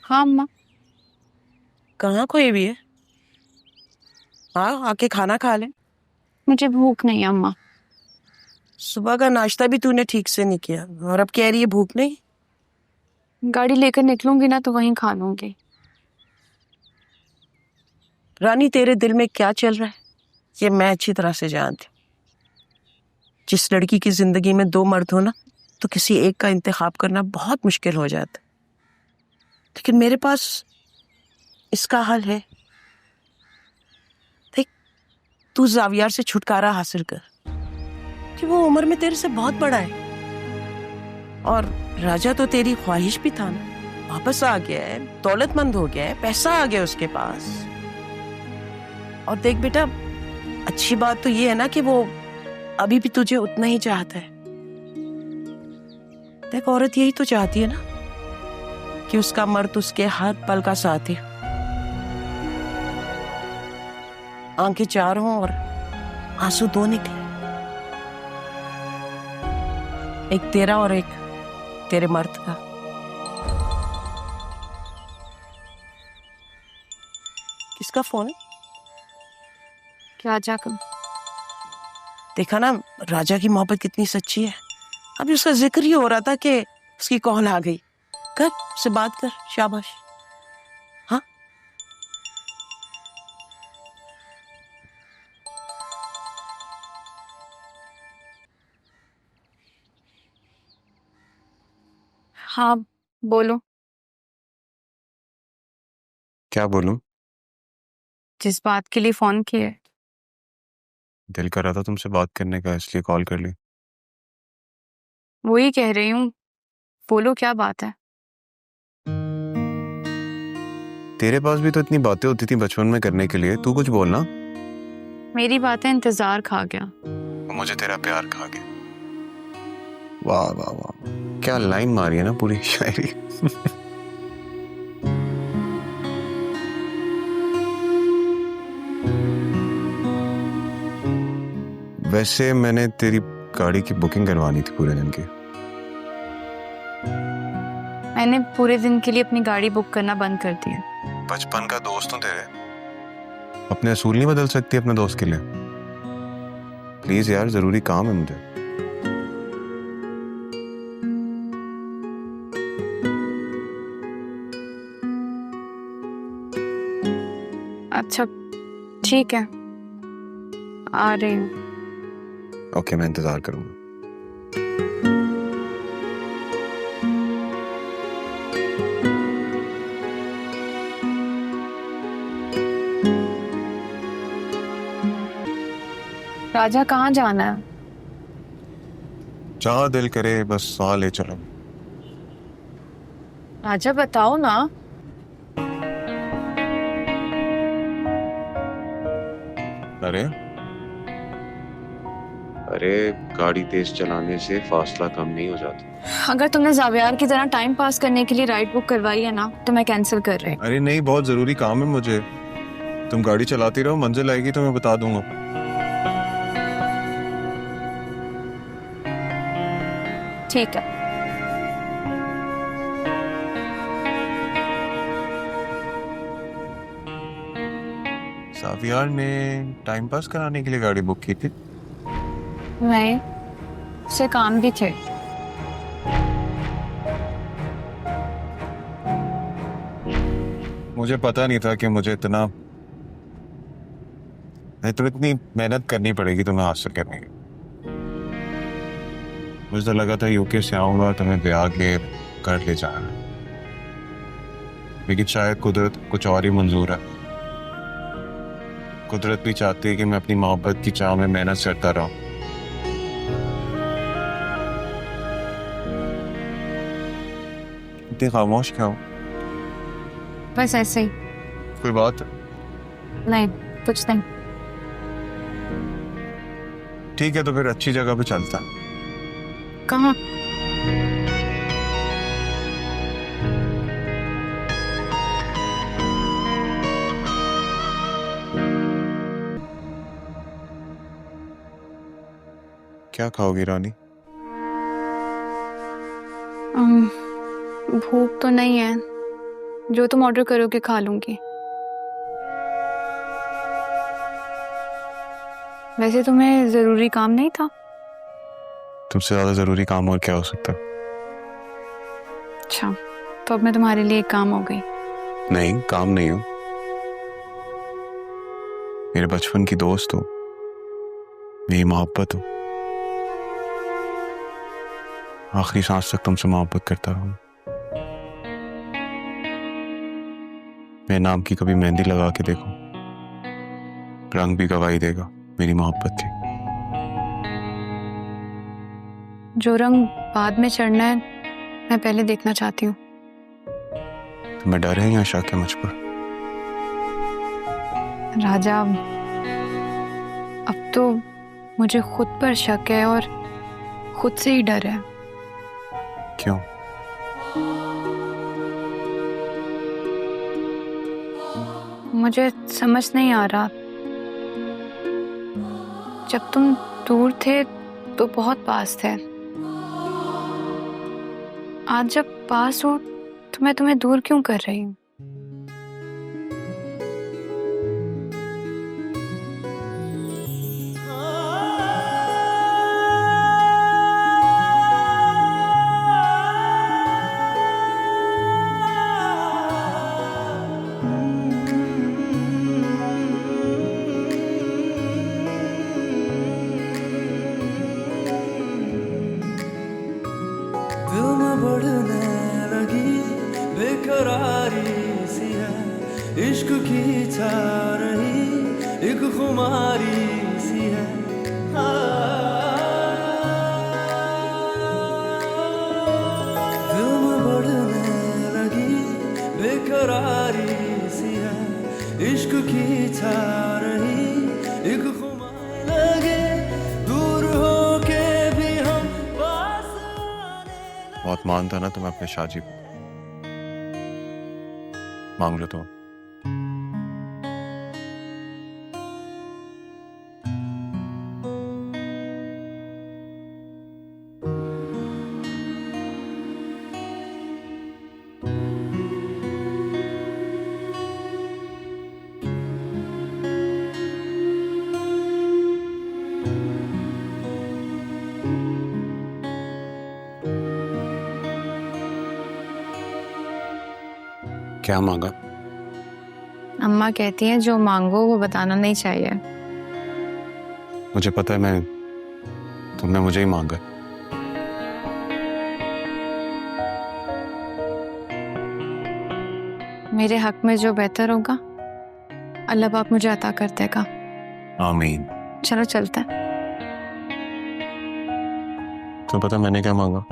हाँ अम्मा। कहाँ खोई हुई है? हाँ, आके खाना खा ले। मुझे भूख नहीं है अम्मा। सुबह का नाश्ता भी तूने ठीक से नहीं किया और अब कह रही है भूख नहीं। गाड़ी लेकर निकलूंगी ना तो वहीं खा लूंगी। रानी, तेरे दिल में क्या चल रहा है ये मैं अच्छी तरह से जानती हूँ। जिस लड़की की जिंदगी में दो मर्द हो ना, तो किसी एक का इंतखाब करना बहुत मुश्किल हो जाता है। लेकिन मेरे पास इसका हल है। देख, तू जावियार से छुटकारा हासिल कर कि वो उम्र में तेरे से बहुत बड़ा है। और राजा तो तेरी ख्वाहिश भी था ना, वापस आ गया है, दौलतमंद हो गया है, पैसा आ गया उसके पास। और देख बेटा, अच्छी बात तो ये है ना कि वो अभी भी तुझे उतना ही चाहता है। देख, औरत यही तो चाहती है ना कि उसका मर्द उसके हर पल का साथी हो। आंखें चार हों और आंसू दो निकले, एक तेरा और एक तेरे मर्द का। किसका फोन है? क्या जाकर? देखा ना राजा की मोहब्बत कितनी सच्ची है। अभी उसका जिक्र ही हो रहा था कि उसकी कॉल आ गई। कर, उससे बात कर, शाबाश। हाँ, हाँ बोलो। क्या बोलूं? जिस बात के लिए फोन किया है। दिल कर रहा था तुमसे बात करने का, इसलिए कॉल कर ली। वही कह रही हूँ, बोलो क्या बात है। तेरे पास भी तो इतनी बातें होती थी बचपन में करने के लिए, तू कुछ बोलना। मेरी बातें इंतजार खा गया। मुझे तेरा प्यार खा गया। वाह वाह वाह, क्या लाइन मारी है ना पूरी शायरी। वैसे मैंने तेरी गाड़ी की बुकिंग करवानी थी पूरे दिन की। मैंने पूरे दिन के लिए अपनी गाड़ी बुक करना बंद कर दिया। बचपन का दोस्त हूं तेरे, अपने असूल नहीं बदल सकती अपने दोस्त के लिए? प्लीज यार, जरूरी काम है मुझे। अच्छा ठीक है, आ रही हूँ। ओके, मैं इंतजार करूंगा। राजा कहाँ जाना है? जहाँ दिल करे बस वहां ले चलो। राजा बताओ ना। अरे अरे, गाड़ी तेज चलाने से फासला कम नहीं हो जाता। अगर तुमने जावियार की तरह टाइम पास करने के लिए राइड बुक करवाई है ना, तो मैं कैंसिल कर रही हूँ। अरे नहीं, बहुत जरूरी काम है मुझे। तुम गाड़ी चलाती रहो, मंजिल आएगी तो मैं बता दूंगा। ठीक है। सावियार ने टाइम पास कराने के लिए गाड़ी बुक की थी? नहीं, उससे काम भी थे। मुझे पता नहीं था कि मुझे इतना नहीं तो इतनी मेहनत करनी पड़ेगी तुम्हें हासिल करने की। मुझे तो लगा था यूके से आऊंगा तुम्हें ब्याह के घर ले जाना, लेकिन शायद कुदरत कुछ और ही मंजूर है। कुदरत भी चाहती है कि मैं अपनी मोहब्बत की चाह में मेहनत करता रहूं। इतनी खामोश क्या हो? बस ऐसे ही। कोई बात? नहीं, कुछ नहीं। ठीक है, तो फिर अच्छी जगह पे चलता। कहाँ? क्या खाओगी रानी? भूख तो नहीं है, जो तुम ऑर्डर करोगे खा लूंगी। वैसे तुम्हें जरूरी काम नहीं था? तुमसे ज्यादा जरूरी काम और क्या हो सकता है? अच्छा, तो अब मैं तुम्हारे लिए एक काम हो गई। नहीं, काम नहीं हो। मेरे बचपन की दोस्त हो, मेरी मोहब्बत हो। आखिरी सांस तक तुमसे मोहब्बत करता रहूं। मेरे नाम की कभी मेहंदी लगा के देखो, रंग भी गवाही देगा मेरी मोहब्बत की। जो रंग बाद में चढ़ना है मैं पहले देखना चाहती हूँ। तुम्हें डर है या शक है मुझ पर? राजा, अब तो मुझे खुद पर शक है और खुद से ही डर है। क्यों? मुझे समझ नहीं आ रहा। जब तुम दूर थे तो बहुत पास थे, आज जब पास हो तो मैं तुम्हें दूर क्यों कर रही हूँ? दिल में बढ़ने लगी बेकरारी सी है, इश्क की छा रही एक खुमारी सी है। दिल में बढ़ने लगी बेकरारी सी है, इश्क की छा रही एक खुमारी लगे, दूर होके भी हम पास आने। बहुत मानता ना तुम्हें अपने शाजी को। मांग लो तो। क्या मांगा? अम्मा कहती हैं जो मांगो वो बताना नहीं चाहिए। मुझे पता है, तुमने मुझे ही मांगा। मेरे हक में जो बेहतर होगा अल्लाह पाक मुझे अता कर देगा। आमीन। चलो चलते हैं। तुम्हें पता मैंने क्या मांगा?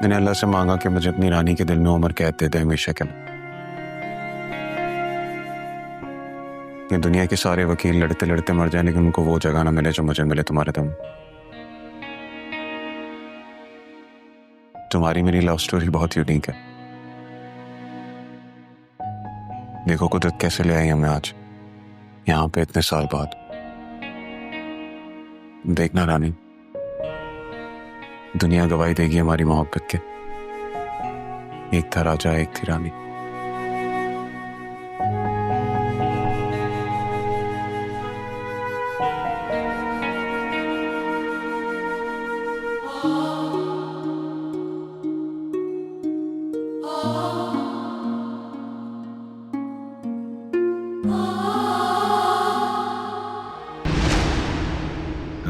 मैंने अल्लाह से मांगा कि मुझे अपनी रानी के दिल में उम्र कैद दे दे हमेशा के लिए। ये दुनिया के सारे वकील लड़ते लड़ते मर जाए लेकिन उनको वो जगह ना मिले जो मुझे मिले तुम्हारे दम। तुम्हारी मेरी लव स्टोरी बहुत यूनिक है। देखो कुदरत कैसे ले आई हमें आज यहाँ पे इतने साल बाद। देखना रानी, दुनिया गवाही देगी हमारी मोहब्बत के। एक था राजा, एक थी रानी।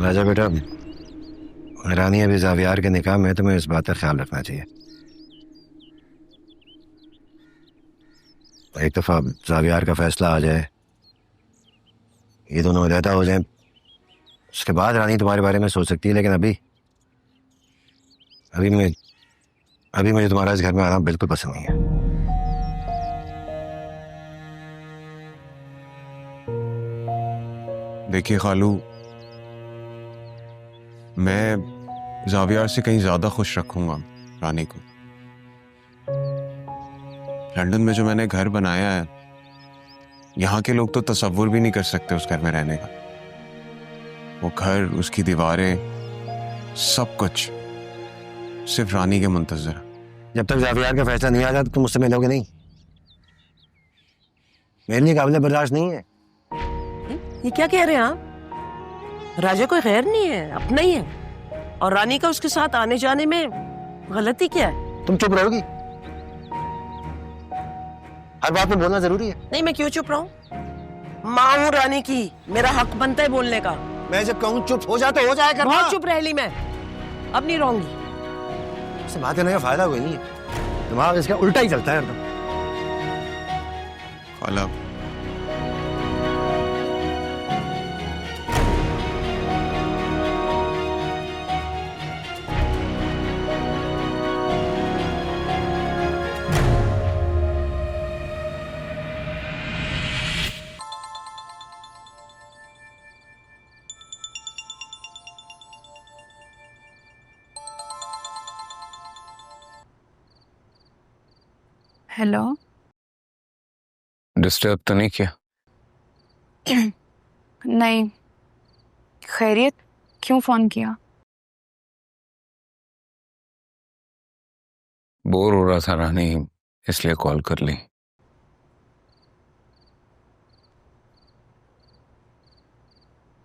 राजा बेटा, रानी अभी जावियार के निकाह में, तुम्हें इस बात का ख्याल रखना चाहिए। एक दफा जावियार का फैसला आ जाए, ये दोनों अलहदा हो जाएं, उसके बाद रानी तुम्हारे बारे में सोच सकती है। लेकिन अभी मुझे तुम्हारा इस घर में आना बिल्कुल पसंद नहीं है। देखिए खालू, मैं जावियार से कहीं ज्यादा खुश रखूंगा रानी को। लंदन में जो मैंने घर बनाया है, यहाँ के लोग तो तसव्वुर भी नहीं कर सकते उस घर में रहने का। वो घर, उसकी दीवारें, सब कुछ सिर्फ रानी के मुंतजर। जब तक जावियार का फैसला नहीं आ जाता तुम मुझसे मिलोगे नहीं। मेरे लिए काबिल बर्दाश्त नहीं है। ये क्या कह रहे हैं आप? राजा कोई गैर नहीं है, अपना ही है। और रानी का उसके साथ आने जाने में गलती क्या है? तुम चुप रहोगी? हर बात में बोलना जरूरी है। नहीं, मैं क्यों चुप रहूं? माँ हूँ रानी की, मेरा हक बनता है बोलने का। मैं जब कहूँ चुप हो जा तो हो जाए। बहुत चुप रह ली मैं, अब नहीं रहूंगी। इससे बात करने का फायदा कोई नहीं है, दिमाग इसका उल्टा ही चलता है एकदम। खाला हेलो। डिस्टर्ब तो नहीं किया? नहीं, खैरियत? क्यों फोन किया? बोर हो रहा था रानी, इसलिए कॉल कर ली।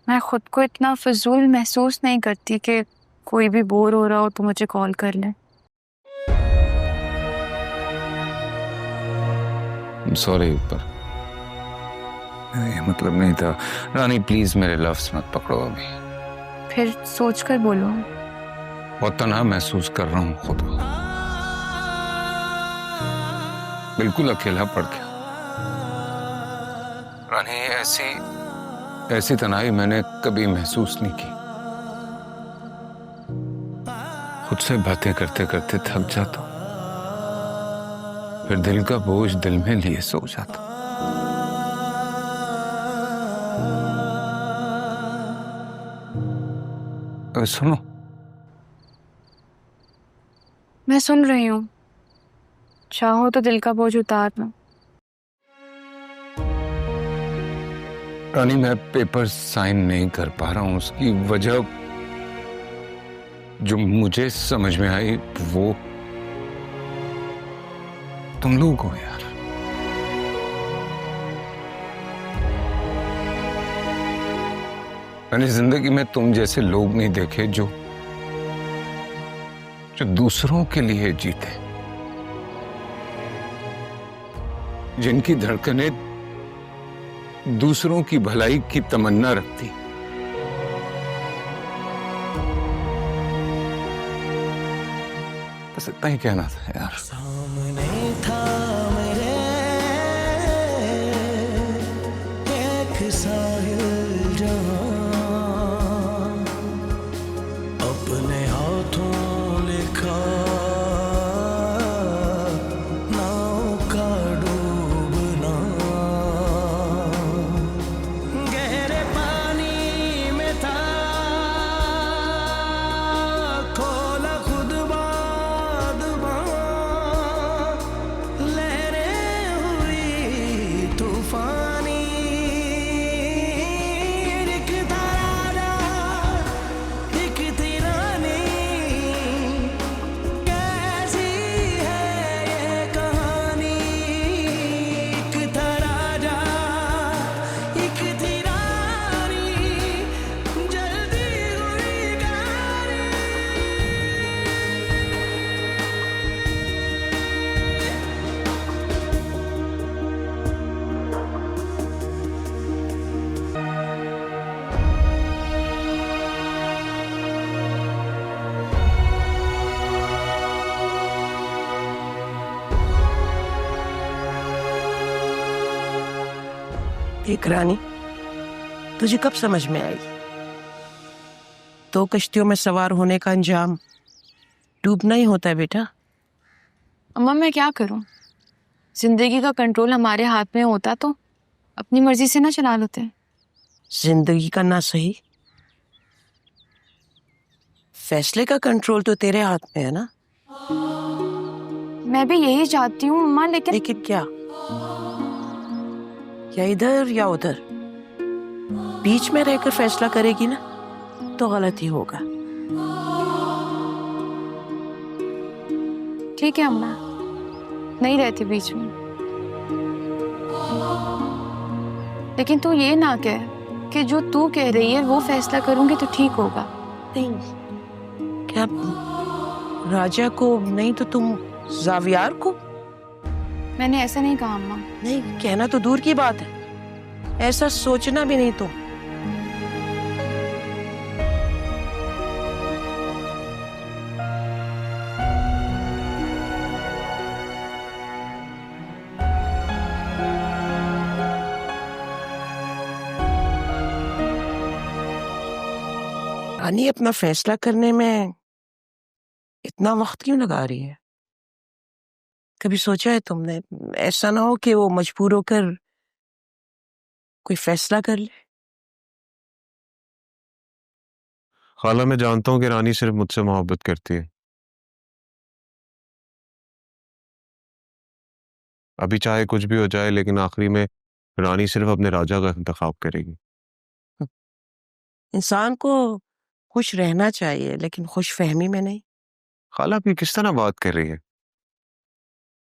मैं खुद को इतना फजूल महसूस नहीं करती कि कोई भी बोर हो रहा हो तो मुझे कॉल कर ले। सॉरी, पर ये मतलब नहीं था। रानी प्लीज मेरे लफ्ज मत पकड़ो अभी। फिर सोच कर बोलो। बहुत तन्हा महसूस कर रहा हूँ खुद को, बिल्कुल अकेला पड़ गया। रानी ऐसी तन्हाई मैंने कभी महसूस नहीं की। खुद से बातें करते करते थक जाता हूँ, फिर दिल का बोझ दिल में लिए सो जाता। सुनो। मैं सुन रही हूँ, चाहो तो दिल का बोझ उतार लो। रानी मैं पेपर साइन नहीं कर पा रहा हूँ, उसकी वजह जो मुझे समझ में आई वो तुम लोग हो यार। मैंने जिंदगी में तुम जैसे लोग नहीं देखे जो दूसरों के लिए जीते, जिनकी धड़कनें दूसरों की भलाई की तमन्ना रखती। बस इतना ही कहना था यार। सामने था मेरे एक साहिल जहां, अपने हाथों लिखा नाव का डूबना, गहरे पानी में था खोला खुद लहरें हुई तूफानी, एक तारा एक थी रानी, कैसी है ये कहानी, एक था राजा एक थी रानी, जल्दी हुई कहानी। एक रानी, तुझे कब समझ में आई 2 कश्तियों में सवार होने का अंजाम डूबना ही होता है बेटा। अम्मा मैं क्या करूं? जिंदगी का कंट्रोल हमारे हाथ में होता तो अपनी मर्जी से ना चला लेते। जिंदगी का ना सही, फैसले का कंट्रोल तो तेरे हाथ में है ना। मैं भी यही चाहती हूँ अम्मा, लेकिन क्या? या इधर या उधर, बीच में रहकर फैसला करेगी ना तो गलत ही होगा। ठीक है अम्मा, नहीं रहती बीच में। लेकिन तू ये ना कह कि जो तू कह रही है वो फैसला करूंगी तो ठीक होगा। नहीं, क्या राजा को नहीं तो तुम जावियार को? मैंने ऐसा नहीं कहा अम्मा। नहीं, कहना तो दूर की बात है, ऐसा सोचना भी नहीं तो। रानी अपना फैसला करने में इतना वक्त क्यों लगा रही है? कभी सोचा है तुमने ऐसा ना हो कि वो मजबूर होकर कोई फैसला कर ले? खाला, मैं जानता हूँ कि रानी सिर्फ मुझसे मोहब्बत करती है। अभी चाहे कुछ भी हो जाए, लेकिन आखिरी में रानी सिर्फ अपने राजा का इंतखाब करेगी। इंसान को खुश रहना चाहिए, लेकिन खुशफहमी में नहीं। खाला, आप ये किस तरह बात कर रही है?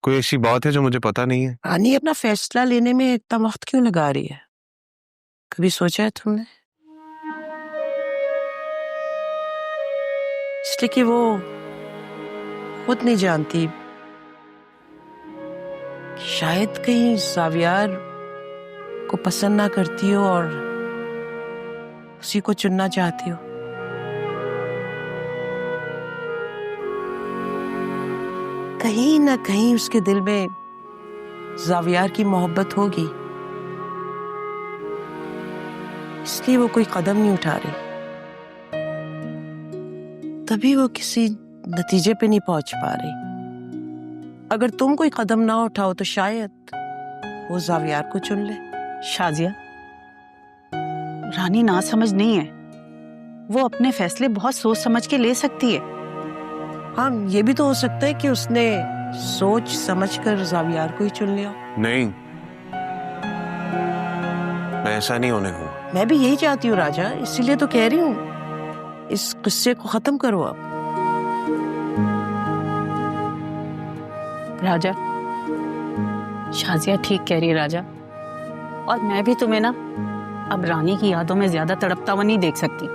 कोई ऐसी बात है जो मुझे पता नहीं है? रानी अपना फैसला लेने में इतना वक्त क्यों लगा रही है? कभी सोचा है तुमने? इसलिए कि वो खुद नहीं जानती, शायद कहीं जावियार को पसंद ना करती हो और उसी को चुनना चाहती हो। कहीं ना कहीं उसके दिल में जावियार की मोहब्बत होगी, इसलिए वो कोई कदम नहीं उठा रही। तभी वो किसी नतीजे पे नहीं पहुंच पा रही। अगर तुम कोई कदम ना उठाओ तो शायद वो जावियार को चुन ले। शाजिया, रानी ना समझ नहीं है, वो अपने फैसले बहुत सोच समझ के ले सकती है। हाँ, ये भी तो हो सकता है कि उसने सोच समझकर जावियार को ही चुन लिया। नहीं, मैं ऐसा नहीं होने दूंगा। मैं भी यही चाहती हूँ राजा, इसीलिए तो कह रही हूँ इस किस्से को खत्म करो अब। राजा, शाजिया ठीक कह रही है राजा, और मैं भी तुम्हें ना अब रानी की यादों में ज्यादा तड़पता हुआ नहीं देख सकती।